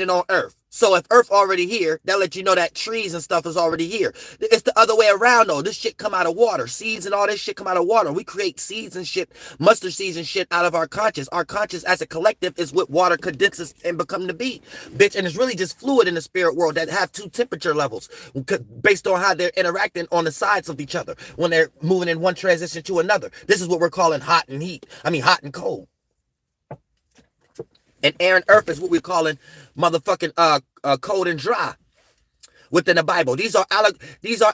on Earth. So if Earth already here, that lets you know that trees and stuff is already here. It's the other way around though. This shit come out of water. Seeds and all this shit come out of water. We create seeds and shit, mustard seeds and shit out of our conscious. Our conscious as a collective is what water condenses and become to be, bitch. And it's really just fluid in the spirit world that have two temperature levels based on how they're interacting on the sides of each other when they're moving in one transition to another. This is what we're calling hot and heat. I mean hot and cold. And air and earth is what we're calling motherfucking cold and dry within the Bible. These are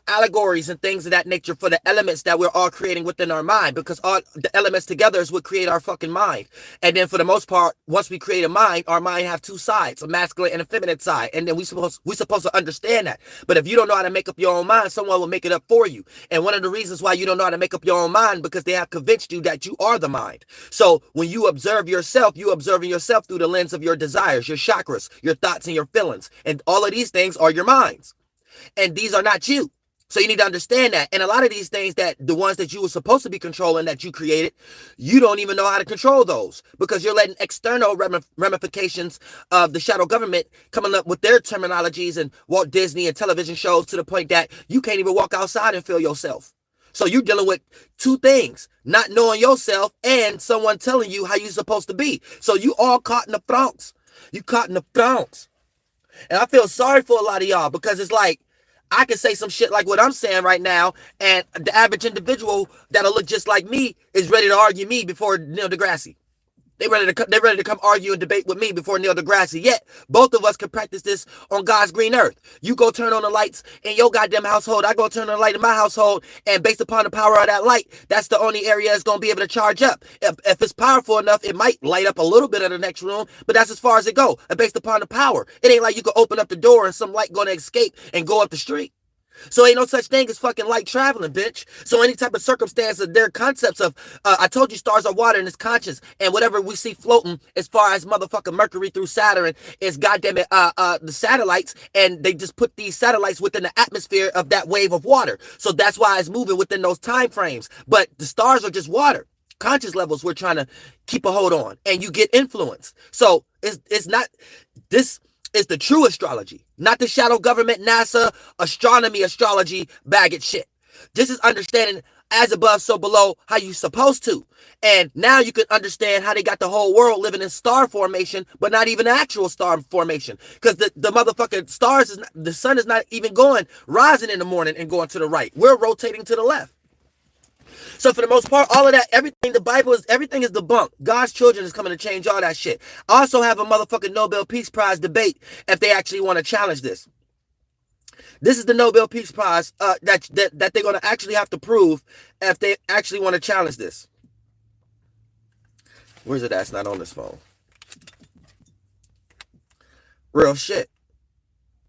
allegories and things of that nature for the elements that we're all creating within our mind, because all the elements together is what create our fucking mind. And then for the most part, once we create a mind, our mind have two sides, a masculine and a feminine side. And then we supposed to understand that. But if you don't know how to make up your own mind, someone will make it up for you. And one of the reasons why you don't know how to make up your own mind, because they have convinced you that you are the mind. So when you observe yourself, you observing yourself through the lens of your desires, your chakras, your thoughts and your feelings. And all of these things are your minds. And these are not you. So you need to understand that. And a lot of these things, that the ones that you were supposed to be controlling that you created, you don't even know how to control those, because you're letting external ramifications of the shadow government coming up with their terminologies and Walt Disney and television shows to the point that you can't even walk outside and feel yourself. So you're dealing with two things: not knowing yourself and someone telling you how you're supposed to be. So you all caught in the throngs. You caught in the throngs. And I feel sorry for a lot of y'all, because it's like, I can say some shit like what I'm saying right now, and the average individual that'll look just like me is ready to argue me before Neil deGrasse. They're ready to come argue and debate with me before Neil deGrasse. Yet, both of us can practice this on God's green earth. You go turn on the lights in your goddamn household. I go turn on the light in my household. And based upon the power of that light, that's the only area it's going to be able to charge up. If it's powerful enough, it might light up a little bit of the next room. But that's as far as it goes. And based upon the power. It ain't like you can open up the door and some light going to escape and go up the street. So ain't no such thing as fucking light traveling, bitch. So any type of circumstance, their concepts of, I told you stars are water and it's conscious. And whatever we see floating as far as motherfucking Mercury through Saturn is goddamn it, the satellites. And they just put these satellites within the atmosphere of that wave of water. So that's why it's moving within those time frames. But the stars are just water. Conscious levels we're trying to keep a hold on. And you get influence. So it's not this. Is the true astrology, not the shadow government, NASA, astrology baggage shit. This is understanding as above, so below, how you supposed to. And now you can understand how they got the whole world living in star formation, but not even actual star formation. Because the motherfucking stars, the sun is not even rising in the morning and going to the right. We're rotating to the left. So for the most part, all of that, everything, the Bible is, everything is debunked. God's children is coming to change all that shit. I also have a motherfucking Nobel Peace Prize debate if they actually want to challenge this. This is the Nobel Peace Prize that they're going to actually have to prove if they actually want to challenge this. Where's it at? It's not on this phone. Real shit.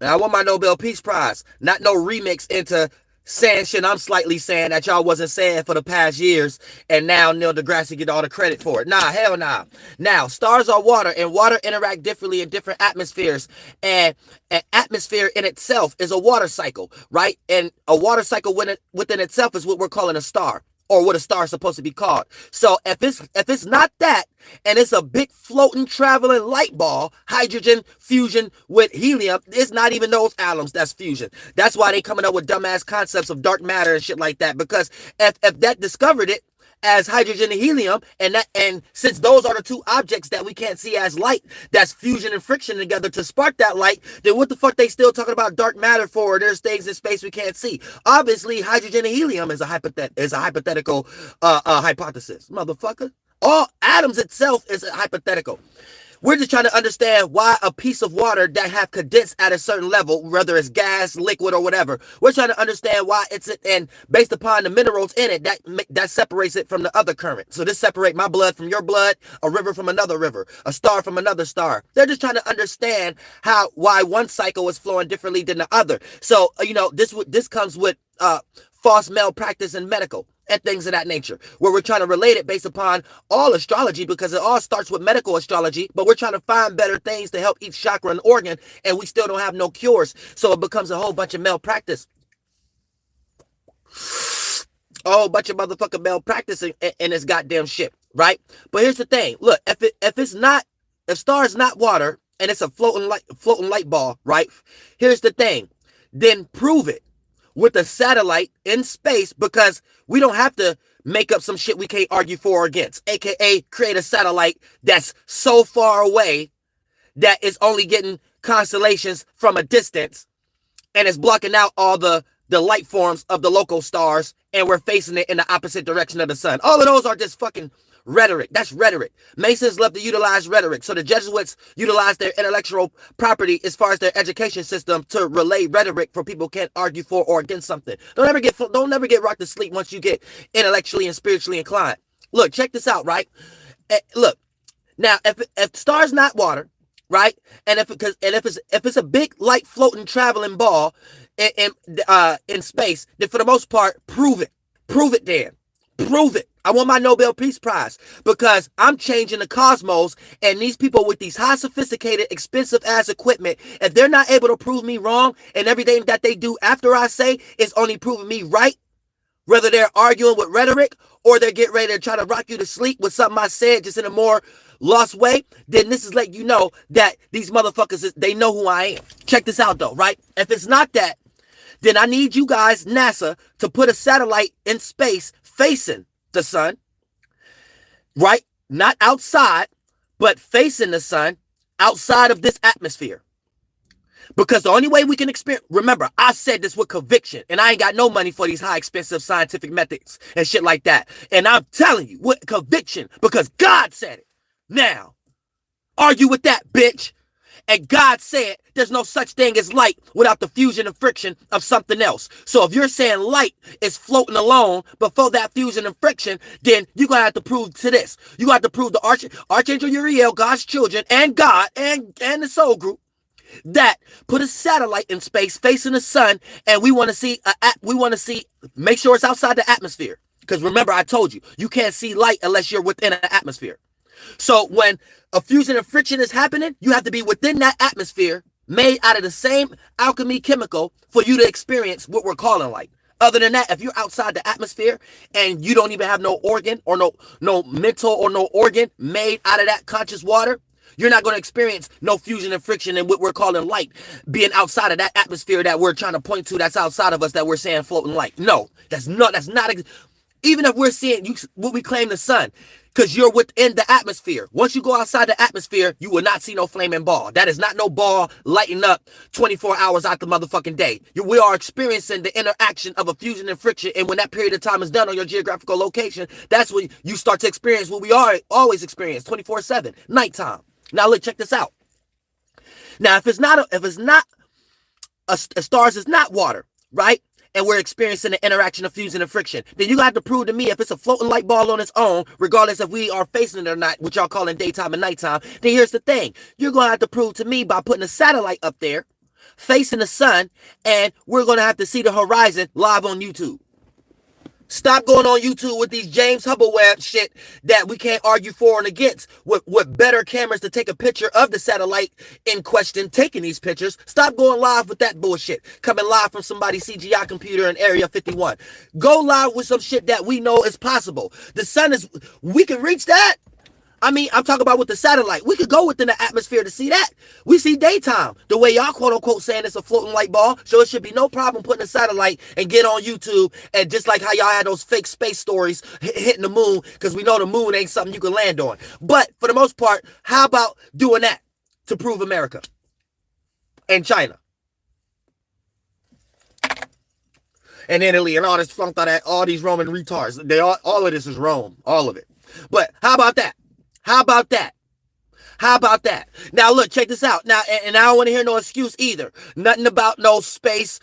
Now I want my Nobel Peace Prize, not no remix into saying shit I'm slightly saying that y'all wasn't saying for the past years, and now Neil deGrasse get all the credit for it. Nah, hell nah. Now, stars are water, and water interact differently in different atmospheres, and an atmosphere in itself is a water cycle, right? And a water cycle within itself is what we're calling a star, or what a star is supposed to be called. So if it's not that, and it's a big floating traveling light ball, hydrogen fusion with helium, it's not even those atoms that's fusion. That's why they coming up with dumbass concepts of dark matter and shit like that. Because if that discovered it as hydrogen and helium, and since those are the two objects that we can't see as light, that's fusion and friction together to spark that light, then what the fuck they still talking about dark matter for? There's things in space we can't see. Obviously, hydrogen and helium is a hypothetical hypothesis, motherfucker. All atoms itself is a hypothetical. We're just trying to understand why a piece of water that have condensed at a certain level, whether it's gas, liquid, or whatever, we're trying to understand why it's, and based upon the minerals in it, that separates it from the other current. So this separate my blood from your blood, a river from another river, a star from another star. They're just trying to understand why one cycle is flowing differently than the other. So, this comes with false malpractice in medical and things of that nature, where we're trying to relate it based upon all astrology, because it all starts with medical astrology, but we're trying to find better things to help each chakra and organ, and we still don't have no cures. So it becomes a whole bunch of malpractice. A whole bunch of motherfucking malpractice in this goddamn shit, right? But here's the thing. Look, if stars not water, and it's a floating light ball, right? Here's the thing. Then prove it with a satellite in space, because we don't have to make up some shit we can't argue for or against, aka create a satellite that's so far away that it's only getting constellations from a distance and it's blocking out all the light forms of the local stars, and we're facing it in the opposite direction of the sun. All of those are just fucking rhetoric. That's rhetoric. Masons love to utilize rhetoric. So the Jesuits utilize their intellectual property as far as their education system to relay rhetoric for people who can't argue for or against something. Don't ever get rocked to sleep once you get intellectually and spiritually inclined. Look, check this out, right? Look, now if stars not water, right? And if it's a big light floating traveling ball in space, then for the most part, prove it. Prove it, Dan. Prove it. I want my Nobel Peace Prize, because I'm changing the cosmos, and these people with these high sophisticated, expensive ass equipment, if they're not able to prove me wrong, and everything that they do after I say is only proving me right, whether they're arguing with rhetoric or they're getting ready to try to rock you to sleep with something I said just in a more lost way, then this is letting you know that these motherfuckers, they know who I am. Check this out though, right? If it's not that, then I need you guys, NASA, to put a satellite in space facing the sun, right? Not outside, but facing the sun, outside of this atmosphere. Because the only way we can experience, remember, I said this with conviction, and I ain't got no money for these high expensive scientific methods and shit like that. And I'm telling you with conviction, because God said it. Now, argue with that, bitch. And God said there's no such thing as light without the fusion and friction of something else. So if you're saying light is floating alone before that fusion and friction, then you're going to have to prove to this. You're going to have to prove the Archangel Uriel, God's children, and God, and the soul group, that put a satellite in space facing the sun, and we want to see, make sure it's outside the atmosphere. Because remember, I told you, you can't see light unless you're within an atmosphere. So when a fusion and friction is happening, you have to be within that atmosphere made out of the same alchemy chemical for you to experience what we're calling light. Other than that, if you're outside the atmosphere and you don't even have no organ or no mental or no organ made out of that conscious water, you're not going to experience no fusion and friction and what we're calling light being outside of that atmosphere that we're trying to point to, that's outside of us, that we're saying floating light. No, that's not, even if we're seeing what we claim the sun, because you're within the atmosphere. Once you go outside the atmosphere, you will not see no flaming ball. That is not no ball lighting up 24 hours out the motherfucking day. We are experiencing the interaction of a fusion and friction, and when that period of time is done on your geographical location, that's when you start to experience what we are always experience 24/7, nighttime. Now look, check this out. Now if stars is not water, right? And we're experiencing the interaction of fusion and friction, then you have to prove to me if it's a floating light ball on its own, regardless if we are facing it or not, which y'all calling daytime and nighttime. Then here's the thing. You're going to have to prove to me by putting a satellite up there, facing the sun, and we're going to have to see the horizon live on YouTube. Stop going on YouTube with these James Hubble Webb shit that we can't argue for and against with better cameras to take a picture of the satellite in question, taking these pictures. Stop going live with that bullshit. Coming live from somebody's CGI computer in Area 51. Go live with some shit that we know is possible. The sun is, we can reach that. I mean, I'm talking about with the satellite. We could go within the atmosphere to see that. We see daytime. The way y'all quote unquote saying it's a floating light ball. So it should be no problem putting a satellite and get on YouTube. And just like how y'all had those fake space stories hitting the moon, because we know the moon ain't something you can land on. But for the most part, how about doing that to prove America and China and Italy and all this flunked out that, all these Roman retards? All of this is Rome. All of it. But how about that? How about that? How about that? Now look, check this out. Now, and I don't want to hear no excuse either. Nothing about no space,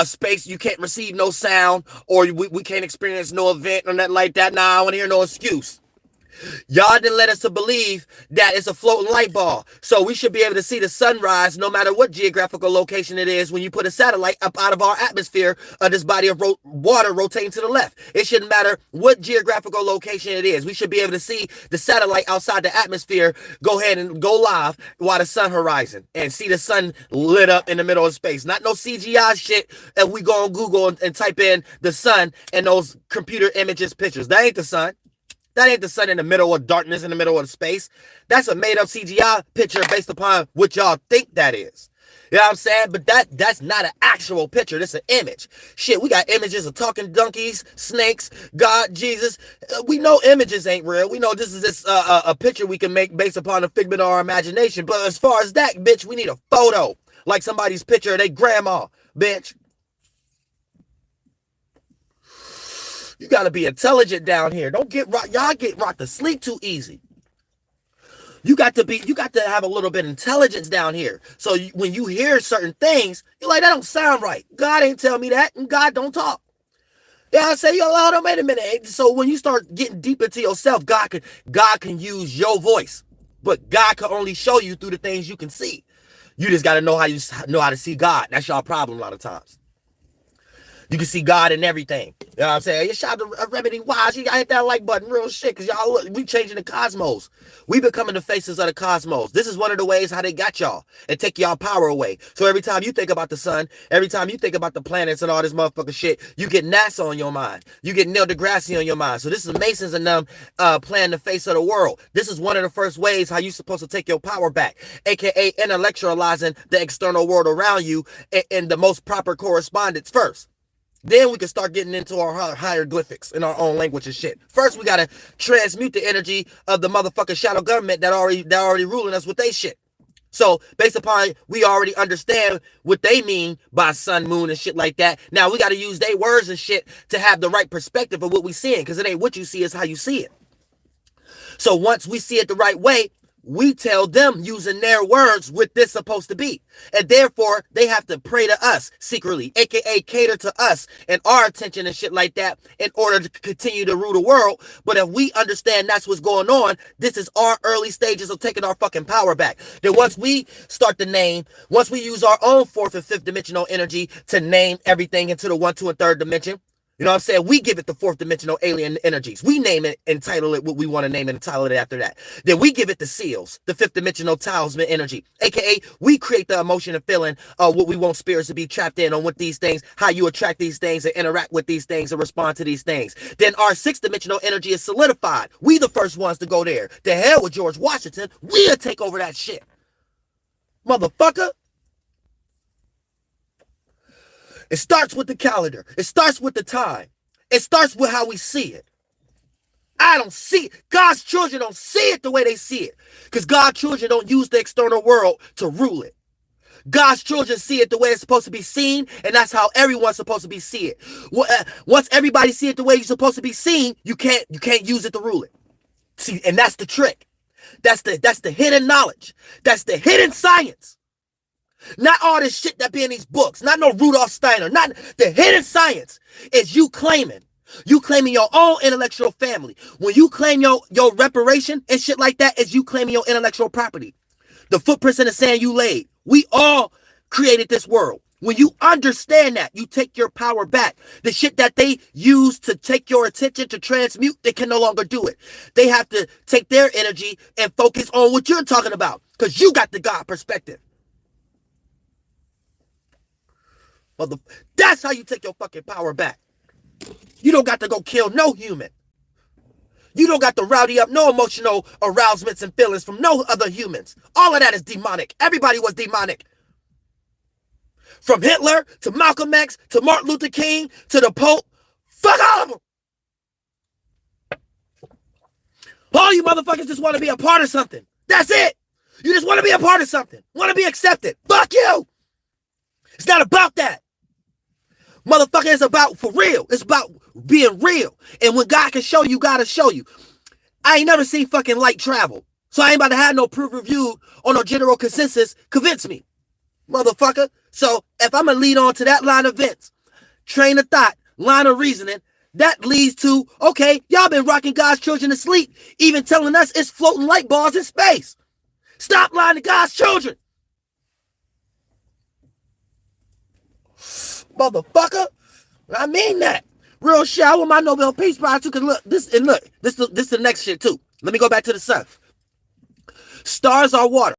space, you can't receive no sound, or we can't experience no event or nothing like that. Now, I don't want to hear no excuse. Y'all didn't let us to believe that it's a floating light ball. So we should be able to see the sunrise no matter what geographical location it is when you put a satellite up out of our atmosphere of this body of water rotating to the left. It shouldn't matter what geographical location it is. We should be able to see the satellite outside the atmosphere. Go ahead and go live while the sun horizon and see the sun lit up in the middle of space. Not no CGI shit if we go on Google and type in the sun and those computer images pictures. That ain't the sun. That ain't the sun in the middle of darkness in the middle of space. That's a made up CGI picture based upon what y'all think that is. You know what I'm saying? But that's not an actual picture. That's an image. Shit, we got images of talking donkeys, snakes, God, Jesus. We know images ain't real. We know this is a picture we can make based upon a figment of our imagination. But as far as that, bitch, we need a photo. Like somebody's picture of their grandma, bitch. You got to be intelligent down here. Don't get rocked. Y'all get rocked to sleep too easy. You got to have a little bit of intelligence down here. So when you hear certain things, you're like, that don't sound right. God ain't tell me that, and God don't talk. Yeah, I say, yo, hold on, wait a minute. So when you start getting deep into yourself, God can use your voice, but God can only show you through the things you can see. You just got to know how to see God. That's y'all problem a lot of times. You can see God in everything. You know what I'm saying? You shout out to Remedy Wise. You got to hit that like button real shit. Because y'all, look, we changing the cosmos. We becoming the faces of the cosmos. This is one of the ways how they got y'all and take y'all power away. So every time you think about the sun, every time you think about the planets and all this motherfucking shit, you get NASA on your mind. You get Neil deGrasse on your mind. So this is Masons and them playing the face of the world. This is one of the first ways how you supposed to take your power back, aka intellectualizing the external world around you in the most proper correspondence first. Then we can start getting into our hieroglyphics in our own language and shit. First, we gotta transmute the energy of the motherfucking shadow government that already ruling us with they shit. So based upon we already understand what they mean by sun, moon, and shit like that. Now we gotta use their words and shit to have the right perspective of what we seeing, because it ain't what you see, it's how you see it. So once we see it the right way, we tell them using their words what this supposed to be. And therefore, they have to pray to us secretly, aka cater to us and our attention and shit like that in order to continue to rule the world. But if we understand that's what's going on, this is our early stages of taking our fucking power back. Then once we start to name, once we use our own fourth and fifth dimensional energy to name everything into the 1, 2, and third dimension, you know what I'm saying? We give it the fourth dimensional alien energies. We name it and title it what we want to name it and title it after that. Then we give it the seals, the fifth dimensional talisman energy. AKA, we create the emotion and feeling of what we want spirits to be trapped in on with these things, how you attract these things and interact with these things and respond to these things. Then our sixth dimensional energy is solidified. We the first ones to go there. The hell with George Washington. We'll take over that shit. Motherfucker. It starts with the calendar. It starts with the time. It starts with how we see it. I don't see it. God's children don't see it the way they see it. Because God's children don't use the external world to rule it. God's children see it the way it's supposed to be seen, and that's how everyone's supposed to be see it. Once everybody see it the way you're supposed to be seen, you can't use it to rule it. See, and that's the trick. That's the hidden knowledge. That's the hidden science. Not all this shit that be in these books. Not no Rudolf Steiner. Not the hidden science is you claiming your own intellectual family. When you claim your reparation and shit like that, is you claiming your intellectual property. The footprints in the sand you laid. We all created this world. When you understand that, you take your power back. The shit that they use to take your attention to transmute, they can no longer do it. They have to take their energy and focus on what you're talking about, because you got the God perspective. That's how you take your fucking power back. You don't got to go kill no human. You don't got to rowdy up no emotional arousements and feelings from no other humans. All of that is demonic. Everybody was demonic. From Hitler to Malcolm X to Martin Luther King to the Pope. Fuck all of them. All you motherfuckers just want to be a part of something. That's it. You just want to be a part of something. Want to be accepted. Fuck you. It's not about that. Motherfucker, it's about for real. It's about being real. And when God can show you, God will show you. I ain't never seen fucking light travel. So I ain't about to have no proof reviewed or no general consensus convince me. Motherfucker. So if I'm going to lead on to that line of events, train of thought, line of reasoning, that leads to, okay, y'all been rocking God's children to sleep, even telling us it's floating light balls in space. Stop lying to God's children. Motherfucker. I mean that. Real shit. I want my Nobel Peace Prize too. Cause look, this is the next shit too. Let me go back to the sun. Stars are water.